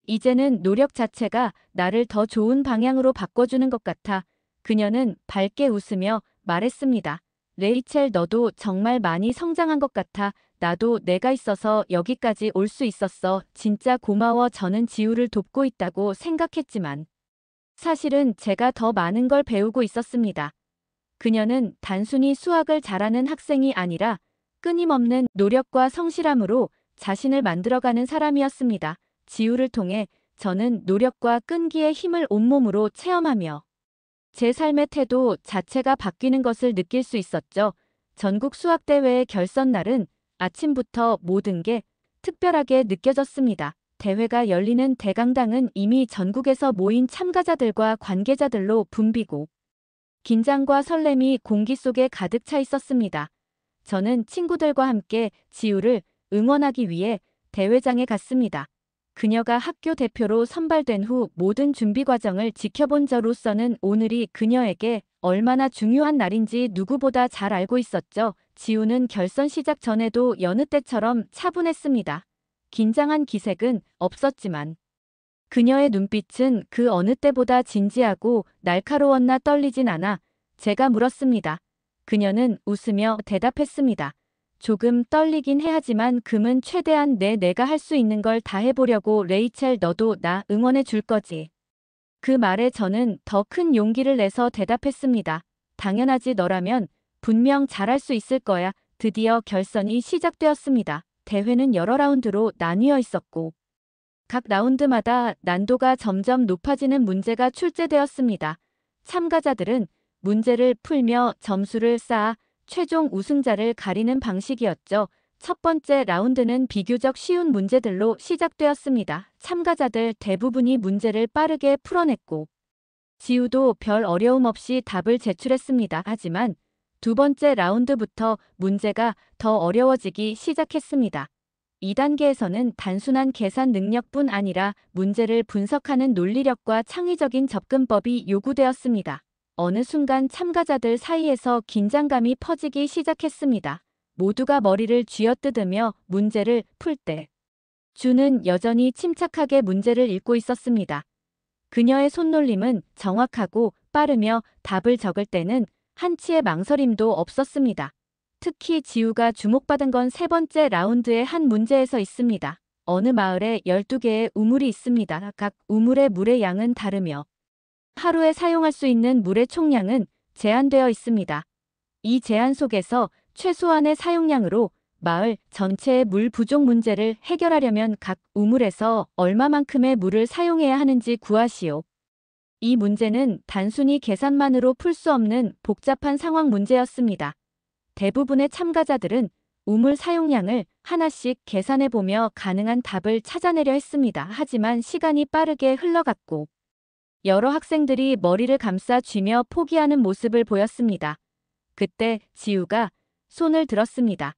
이제는 노력 자체가 나를 더 좋은 방향으로 바꿔주는 것 같아. 그녀는 밝게 웃으며 말했습니다. 레이첼, 너도 정말 많이 성장한 것 같아. 나도 내가 있어서 여기까지 올 수 있었어. 진짜 고마워. 저는 지우를 돕고 있다고 생각했지만 사실은 제가 더 많은 걸 배우고 있었습니다. 그녀는 단순히 수학을 잘하는 학생이 아니라 끊임없는 노력과 성실함으로 자신을 만들어가는 사람이었습니다. 지우를 통해 저는 노력과 끈기의 힘을 온몸으로 체험하며 제 삶의 태도 자체가 바뀌는 것을 느낄 수 있었죠. 전국 수학대회의 결선 날은 아침부터 모든 게 특별하게 느껴졌습니다. 대회가 열리는 대강당은 이미 전국에서 모인 참가자들과 관계자들로 붐비고 긴장과 설렘이 공기 속에 가득 차 있었습니다. 저는 친구들과 함께 지우를 응원하기 위해 대회장에 갔습니다. 그녀가 학교 대표로 선발된 후 모든 준비 과정을 지켜본 저로서는 오늘이 그녀에게 얼마나 중요한 날인지 누구보다 잘 알고 있었죠. 지우는 결선 시작 전에도 여느 때처럼 차분했습니다. 긴장한 기색은 없었지만 그녀의 눈빛은 그 어느 때보다 진지하고 날카로웠나 떨리진 않아. 제가 물었습니다. 그녀는 웃으며 대답했습니다. 조금 떨리긴 해 하지만 금은 최대한 내가 할 수 있는 걸 다 해보려고. 레이첼, 너도 나 응원해 줄 거지? 그 말에 저는 더 큰 용기를 내서 대답했습니다. 당연하지. 너라면 분명 잘할 수 있을 거야. 드디어 결선이 시작되었습니다. 대회는 여러 라운드로 나뉘어 있었고 각 라운드마다 난도가 점점 높아지는 문제가 출제되었습니다. 참가자들은 문제를 풀며 점수를 쌓아 최종 우승자를 가리는 방식이었죠. 첫 번째 라운드는 비교적 쉬운 문제들로 시작되었습니다. 참가자들 대부분이 문제를 빠르게 풀어냈고 지우도 별 어려움 없이 답을 제출했습니다. 하지만 두 번째 라운드부터 문제가 더 어려워지기 시작했습니다. 이 단계에서는 단순한 계산 능력뿐 아니라 문제를 분석하는 논리력과 창의적인 접근법이 요구되었습니다. 어느 순간 참가자들 사이에서 긴장감이 퍼지기 시작했습니다. 모두가 머리를 쥐어뜯으며 문제를 풀 때 주는 여전히 침착하게 문제를 읽고 있었습니다. 그녀의 손놀림은 정확하고 빠르며 답을 적을 때는 한치의 망설임도 없었습니다. 특히 지우가 주목받은 건 세 번째 라운드의 한 문제에서 있습니다. 어느 마을에 12개의 우물이 있습니다. 각 우물의 물의 양은 다르며 하루에 사용할 수 있는 물의 총량은 제한되어 있습니다. 이 제한 속에서 최소한의 사용량으로 마을 전체의 물 부족 문제를 해결하려면 각 우물에서 얼마만큼의 물을 사용해야 하는지 구하시오. 이 문제는 단순히 계산만으로 풀 수 없는 복잡한 상황 문제였습니다. 대부분의 참가자들은 우물 사용량을 하나씩 계산해보며 가능한 답을 찾아내려 했습니다. 하지만 시간이 빠르게 흘러갔고 여러 학생들이 머리를 감싸 쥐며 포기하는 모습을 보였습니다. 그때 지우가 손을 들었습니다.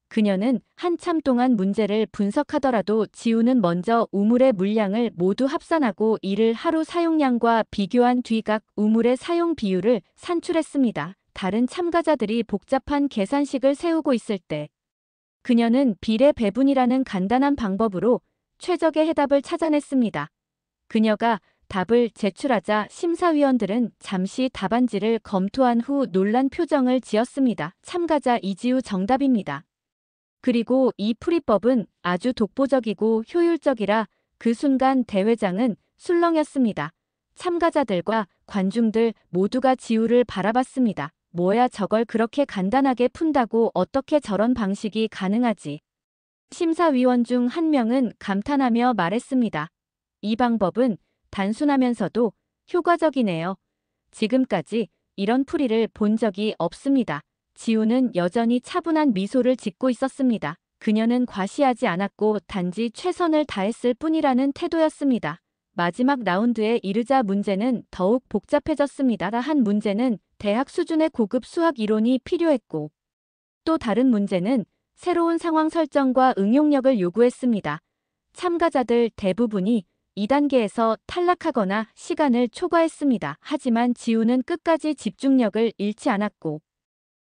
그녀는 한참 동안 문제를 분석하더라도 지우는 먼저 우물의 물량을 모두 합산하고 이를 하루 사용량과 비교한 뒤 각 우물의 사용 비율을 산출했습니다. 다른 참가자들이 복잡한 계산식을 세우고 있을 때 그녀는 비례 배분이라는 간단한 방법으로 최적의 해답을 찾아냈습니다. 그녀가 답을 제출하자 심사위원들은 잠시 답안지를 검토한 후 놀란 표정을 지었습니다. 참가자 이지우 정답입니다. 그리고 이 풀이법은 아주 독보적이고 효율적이라 그 순간 대회장은 술렁였습니다. 참가자들과 관중들 모두가 지우를 바라봤습니다. 뭐야 저걸 그렇게 간단하게 푼다고 어떻게 저런 방식이 가능하지? 심사위원 중 한 명은 감탄하며 말했습니다. 이 방법은 단순하면서도 효과적이네요. 지금까지 이런 풀이를 본 적이 없습니다. 지우는 여전히 차분한 미소를 짓고 있었습니다. 그녀는 과시하지 않았고 단지 최선을 다했을 뿐이라는 태도였습니다. 마지막 라운드에 이르자 문제는 더욱 복잡해졌습니다. 한 문제는 대학 수준의 고급 수학 이론이 필요했고 또 다른 문제는 새로운 상황 설정과 응용력을 요구했습니다. 참가자들 대부분이 2단계에서 탈락하거나 시간을 초과했습니다. 하지만 지우는 끝까지 집중력을 잃지 않았고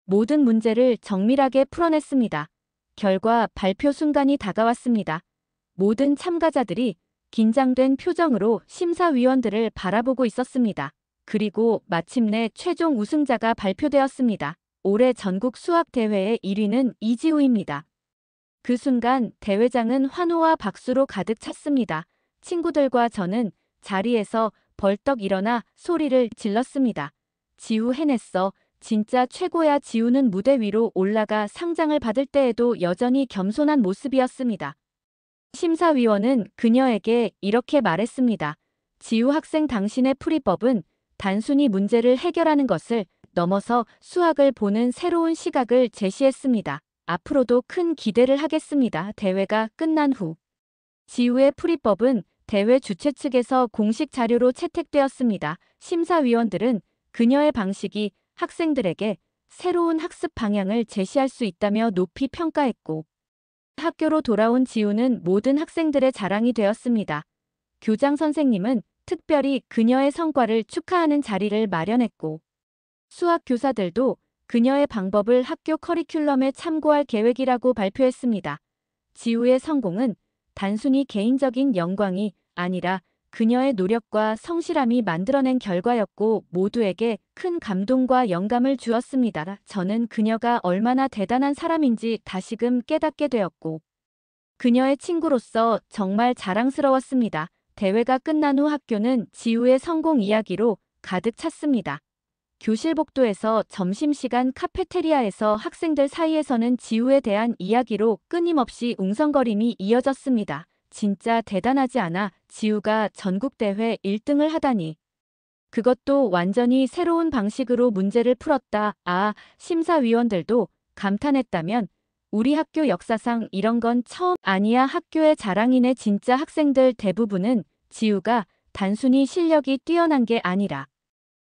모든 문제를 정밀하게 풀어냈습니다. 결과 발표 순간이 다가왔습니다. 모든 참가자들이 긴장된 표정으로 심사위원들을 바라보고 있었습니다. 그리고 마침내 최종 우승자가 발표되었습니다. 올해 전국 수학대회의 1위는 이지우입니다. 그 순간 대회장은 환호와 박수로 가득 찼습니다. 친구들과 저는 자리에서 벌떡 일어나 소리를 질렀습니다. 지우 해냈어. 진짜 최고야. 지우는 무대 위로 올라가 상장을 받을 때에도 여전히 겸손한 모습이었습니다. 심사위원은 그녀에게 이렇게 말했습니다. 지우 학생 당신의 풀이법은 단순히 문제를 해결하는 것을 넘어서 수학을 보는 새로운 시각을 제시했습니다. 앞으로도 큰 기대를 하겠습니다. 대회가 끝난 후 지우의 풀이법은 대회 주최 측에서 공식 자료로 채택되었습니다. 심사위원들은 그녀의 방식이 학생들에게 새로운 학습 방향을 제시할 수 있다며 높이 평가했고 학교로 돌아온 지우는 모든 학생들의 자랑이 되었습니다. 교장 선생님은 특별히 그녀의 성과를 축하하는 자리를 마련했고 수학 교사들도 그녀의 방법을 학교 커리큘럼에 참고할 계획이라고 발표했습니다. 지우의 성공은 단순히 개인적인 영광이 아니라 그녀의 노력과 성실함이 만들어낸 결과였고 모두에게 큰 감동과 영감을 주었습니다. 저는 그녀가 얼마나 대단한 사람인지 다시금 깨닫게 되었고 그녀의 친구로서 정말 자랑스러웠습니다. 대회가 끝난 후 학교는 지우의 성공 이야기로 가득 찼습니다. 교실 복도에서 점심시간 카페테리아에서 학생들 사이에서는 지우에 대한 이야기로 끊임없이 웅성거림이 이어졌습니다. 진짜 대단하지 않아? 지우가 전국대회 1등을 하다니. 그것도 완전히 새로운 방식으로 문제를 풀었다. 아, 심사위원들도 감탄했다면 우리 학교 역사상 이런 건 처음 아니야. 학교의 자랑이네. 진짜 학생들 대부분은 지우가 단순히 실력이 뛰어난 게 아니라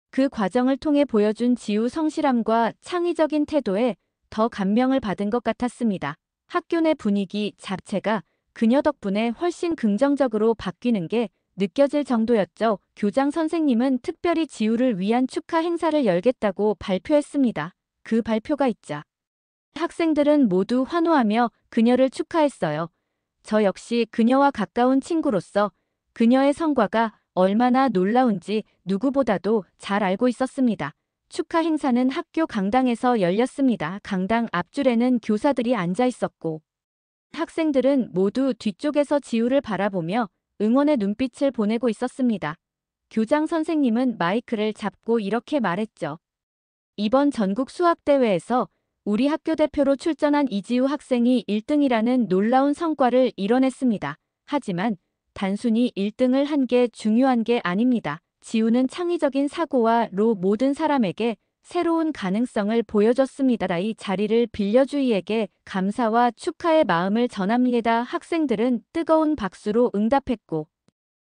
그 과정을 통해 보여준 지우 성실함과 창의적인 태도에 더 감명을 받은 것 같았습니다. 학교 내 분위기 자체가 그녀 덕분에 훨씬 긍정적으로 바뀌는 게 느껴질 정도였죠. 교장 선생님은 특별히 지우를 위한 축하 행사를 열겠다고 발표했습니다. 그 발표가 있자 학생들은 모두 환호하며 그녀를 축하했어요. 저 역시 그녀와 가까운 친구로서 그녀의 성과가 얼마나 놀라운지 누구보다도 잘 알고 있었습니다. 축하 행사는 학교 강당에서 열렸습니다. 강당 앞줄에는 교사들이 앉아 있었고 학생들은 모두 뒤쪽에서 지우를 바라보며 응원의 눈빛을 보내고 있었습니다. 교장 선생님은 마이크를 잡고 이렇게 말했죠. 이번 전국 수학대회에서 우리 학교 대표로 출전한 이지우 학생이 1등이라는 놀라운 성과를 이뤄냈습니다. 하지만 단순히 1등을 한 게 중요한 게 아닙니다. 지우는 창의적인 사고와로 모든 사람에게 새로운 가능성을 보여줬습니다. 이 자리를 빌려주이에게 감사와 축하의 마음을 전합니다. 학생들은 뜨거운 박수로 응답했고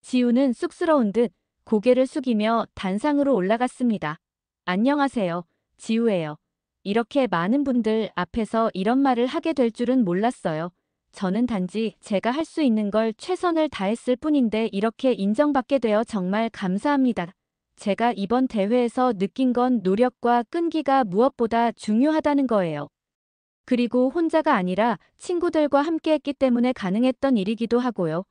지우는 쑥스러운 듯 고개를 숙이며 단상으로 올라갔습니다. 안녕하세요. 지우예요. 이렇게 많은 분들 앞에서 이런 말을 하게 될 줄은 몰랐어요. 저는 단지 제가 할 수 있는 걸 최선을 다했을 뿐인데 이렇게 인정받게 되어 정말 감사합니다. 제가 이번 대회에서 느낀 건 노력과 끈기가 무엇보다 중요하다는 거예요. 그리고 혼자가 아니라 친구들과 함께했기 때문에 가능했던 일이기도 하고요.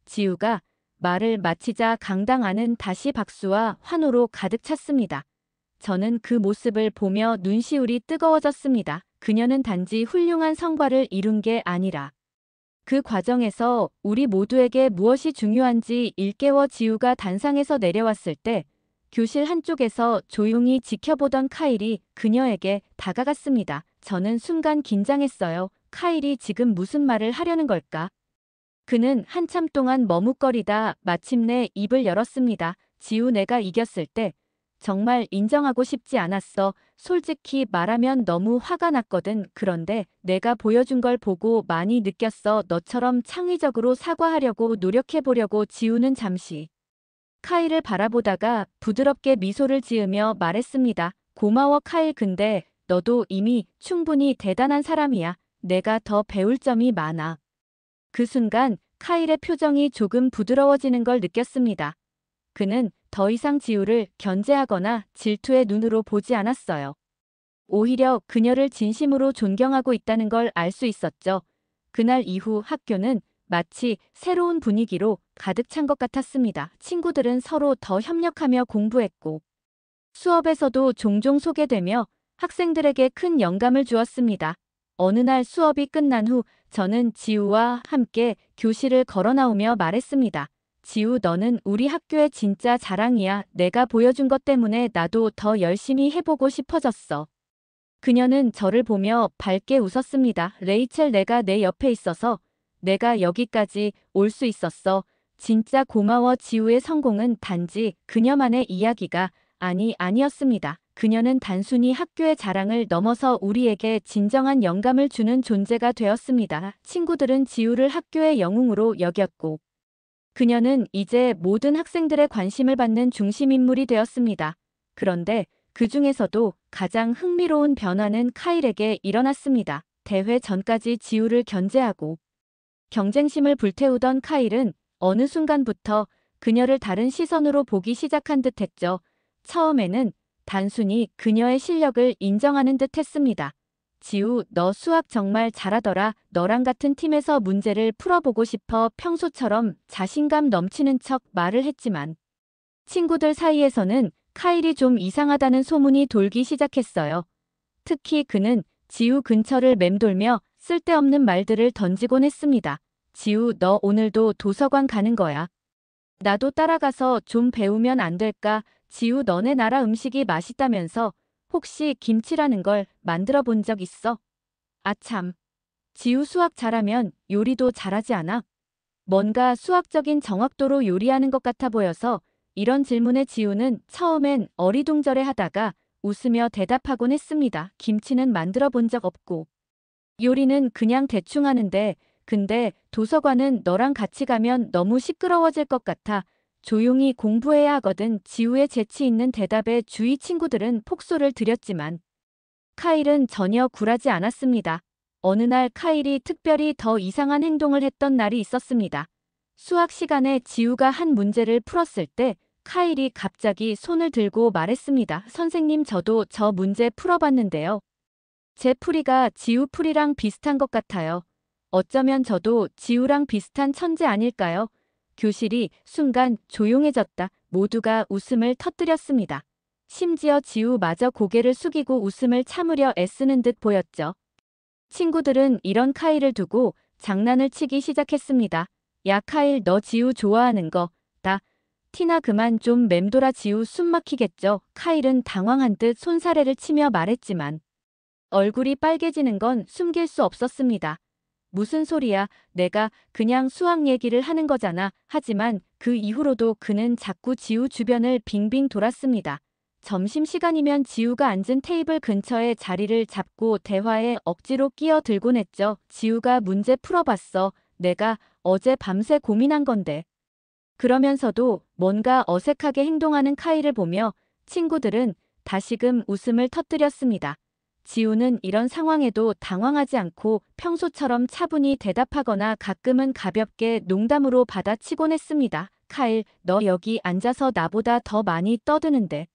지우가 말을 마치자 강당 안은 다시 박수와 환호로 가득 찼습니다. 저는 그 모습을 보며 눈시울이 뜨거워졌습니다. 그녀는 단지 훌륭한 성과를 이룬 게 아니라 그 과정에서 우리 모두에게 무엇이 중요한지 일깨워 지우가 단상에서 내려왔을 때 교실 한쪽에서 조용히 지켜보던 카일이 그녀에게 다가갔습니다. 저는 순간 긴장했어요. 카일이 지금 무슨 말을 하려는 걸까? 그는 한참 동안 머뭇거리다 마침내 입을 열었습니다. 지우 내가 이겼을 때 정말 인정하고 싶지 않았어. 솔직히 말하면 너무 화가 났거든. 그런데 내가 보여준 걸 보고 많이 느꼈어. 너처럼 창의적으로 사과하려고 노력해보려고. 지우는 잠시 카일을 바라보다가 부드럽게 미소를 지으며 말했습니다. 고마워 카일. 근데 너도 이미 충분히 대단한 사람이야. 내가 더 배울 점이 많아. 그 순간 카일의 표정이 조금 부드러워지는 걸 느꼈습니다. 그는 더 이상 지우를 견제하거나 질투의 눈으로 보지 않았어요. 오히려 그녀를 진심으로 존경하고 있다는 걸 알 수 있었죠. 그날 이후 학교는 마치 새로운 분위기로 가득 찬 것 같았습니다. 친구들은 서로 더 협력하며 공부했고 수업에서도 종종 소개되며 학생들에게 큰 영감을 주었습니다. 어느 날 수업이 끝난 후 저는 지우와 함께 교실을 걸어 나오며 말했습니다. 지우 너는 우리 학교의 진짜 자랑이야. 내가 보여준 것 때문에 나도 더 열심히 해보고 싶어졌어. 그녀는 저를 보며 밝게 웃었습니다. 레이첼 내가 내 옆에 있어서 내가 여기까지 올 수 있었어. 진짜 고마워. 지우의 성공은 단지 그녀만의 이야기가 아니었습니다. 그녀는 단순히 학교의 자랑을 넘어서 우리에게 진정한 영감을 주는 존재가 되었습니다. 친구들은 지우를 학교의 영웅으로 여겼고 그녀는 이제 모든 학생들의 관심을 받는 중심인물이 되었습니다. 그런데 그 중에서도 가장 흥미로운 변화는 카일에게 일어났습니다. 대회 전까지 지우를 견제하고 경쟁심을 불태우던 카일은 어느 순간부터 그녀를 다른 시선으로 보기 시작한 듯 했죠. 처음에는 단순히 그녀의 실력을 인정하는 듯 했습니다. 지우, 너 수학 정말 잘하더라. 너랑 같은 팀에서 문제를 풀어보고 싶어. 평소처럼 자신감 넘치는 척 말을 했지만 친구들 사이에서는 카일이 좀 이상하다는 소문이 돌기 시작했어요. 특히 그는 지우 근처를 맴돌며 쓸데없는 말들을 던지곤 했습니다. 지우, 너 오늘도 도서관 가는 거야. 나도 따라가서 좀 배우면 안 될까? 지우, 너네 나라 음식이 맛있다면서 혹시 김치라는 걸 만들어 본 적 있어? 아 참. 지우 수학 잘하면 요리도 잘하지 않아? 뭔가 수학적인 정확도로 요리하는 것 같아 보여서 이런 질문에 지우는 처음엔 어리둥절해 하다가 웃으며 대답하곤 했습니다. 김치는 만들어 본 적 없고 요리는 그냥 대충 하는데 근데 도서관은 너랑 같이 가면 너무 시끄러워질 것 같아. 조용히 공부해야 하거든. 지우의 재치 있는 대답에 주위 친구들은 폭소를 들였지만 카일은 전혀 굴하지 않았습니다. 어느 날 카일이 특별히 더 이상한 행동을 했던 날이 있었습니다. 수학 시간에 지우가 한 문제를 풀었을 때 카일이 갑자기 손을 들고 말했습니다. 선생님 저도 저 문제 풀어봤는데요. 제 풀이가 지우 풀이랑 비슷한 것 같아요. 어쩌면 저도 지우랑 비슷한 천재 아닐까요? 교실이 순간 조용해졌다. 모두가 웃음을 터뜨렸습니다. 심지어 지우마저 고개를 숙이고 웃음을 참으려 애쓰는 듯 보였죠. 친구들은 이런 카일을 두고 장난을 치기 시작했습니다. 야, 카일, 너 지우 좋아하는 거 다. 티나 그만 좀 맴돌아. 지우 숨 막히겠죠. 카일은 당황한 듯 손사래를 치며 말했지만 얼굴이 빨개지는 건 숨길 수 없었습니다. 무슨 소리야? 내가 그냥 수학 얘기를 하는 거잖아. 하지만 그 이후로도 그는 자꾸 지우 주변을 빙빙 돌았습니다. 점심시간이면 지우가 앉은 테이블 근처에 자리를 잡고 대화에 억지로 끼어들곤 했죠. 지우가 문제 풀어봤어. 내가 어제 밤새 고민한 건데. 그러면서도 뭔가 어색하게 행동하는 카이를 보며 친구들은 다시금 웃음을 터뜨렸습니다. 지우는 이런 상황에도 당황하지 않고 평소처럼 차분히 대답하거나 가끔은 가볍게 농담으로 받아치곤 했습니다. 카일, 너 여기 앉아서 나보다 더 많이 떠드는데.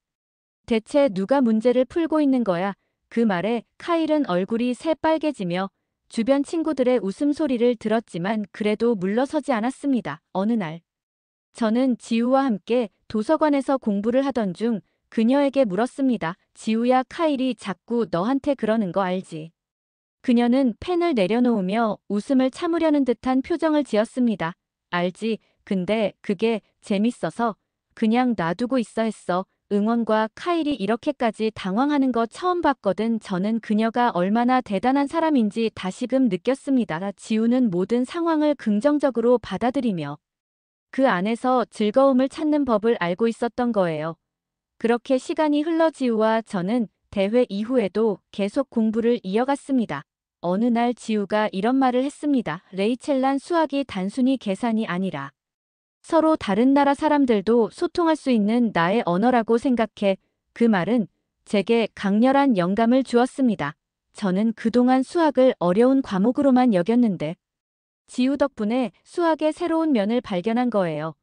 대체 누가 문제를 풀고 있는 거야? 그 말에 카일은 얼굴이 새빨개지며 주변 친구들의 웃음소리를 들었지만 그래도 물러서지 않았습니다. 어느 날 저는 지우와 함께 도서관에서 공부를 하던 중 그녀에게 물었습니다. 지우야, 카일이 자꾸 너한테 그러는 거 알지? 그녀는 펜을 내려놓으며 웃음을 참으려는 듯한 표정을 지었습니다. 알지. 근데 그게 재밌어서 그냥 놔두고 있어 했어. 응원과 카일이 이렇게까지 당황하는 거 처음 봤거든. 저는 그녀가 얼마나 대단한 사람인지 다시금 느꼈습니다. 지우는 모든 상황을 긍정적으로 받아들이며 그 안에서 즐거움을 찾는 법을 알고 있었던 거예요. 그렇게 시간이 흘러 지우와 저는 대회 이후에도 계속 공부를 이어갔습니다. 어느 날 지우가 이런 말을 했습니다. 레이첼, 난 수학이 단순히 계산이 아니라 서로 다른 나라 사람들도 소통할 수 있는 나의 언어라고 생각해. 그 말은 제게 강렬한 영감을 주었습니다. 저는 그동안 수학을 어려운 과목으로만 여겼는데 지우 덕분에 수학의 새로운 면을 발견한 거예요.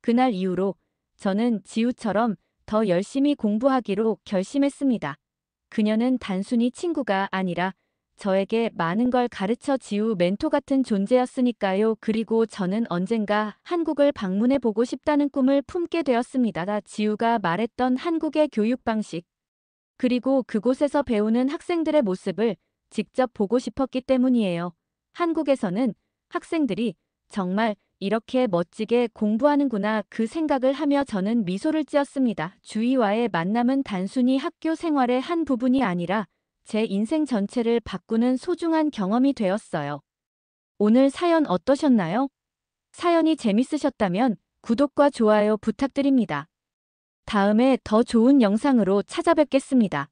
그날 이후로 저는 지우처럼 더 열심히 공부하기로 결심했습니다. 그녀는 단순히 친구가 아니라 저에게 많은 걸 가르쳐 지우 멘토 같은 존재였으니까요. 그리고 저는 언젠가 한국을 방문해 보고 싶다는 꿈을 품게 되었습니다. 지우가 말했던 한국의 교육 방식, 그리고 그곳에서 배우는 학생들의 모습을 직접 보고 싶었기 때문이에요. 한국에서는 학생들이 정말 이렇게 멋지게 공부하는구나, 그 생각을 하며 저는 미소를 띄었습니다. 주희와의 만남은 단순히 학교 생활의 한 부분이 아니라 제 인생 전체를 바꾸는 소중한 경험이 되었어요. 오늘 사연 어떠셨나요? 사연이 재밌으셨다면 구독과 좋아요 부탁드립니다. 다음에 더 좋은 영상으로 찾아뵙겠습니다.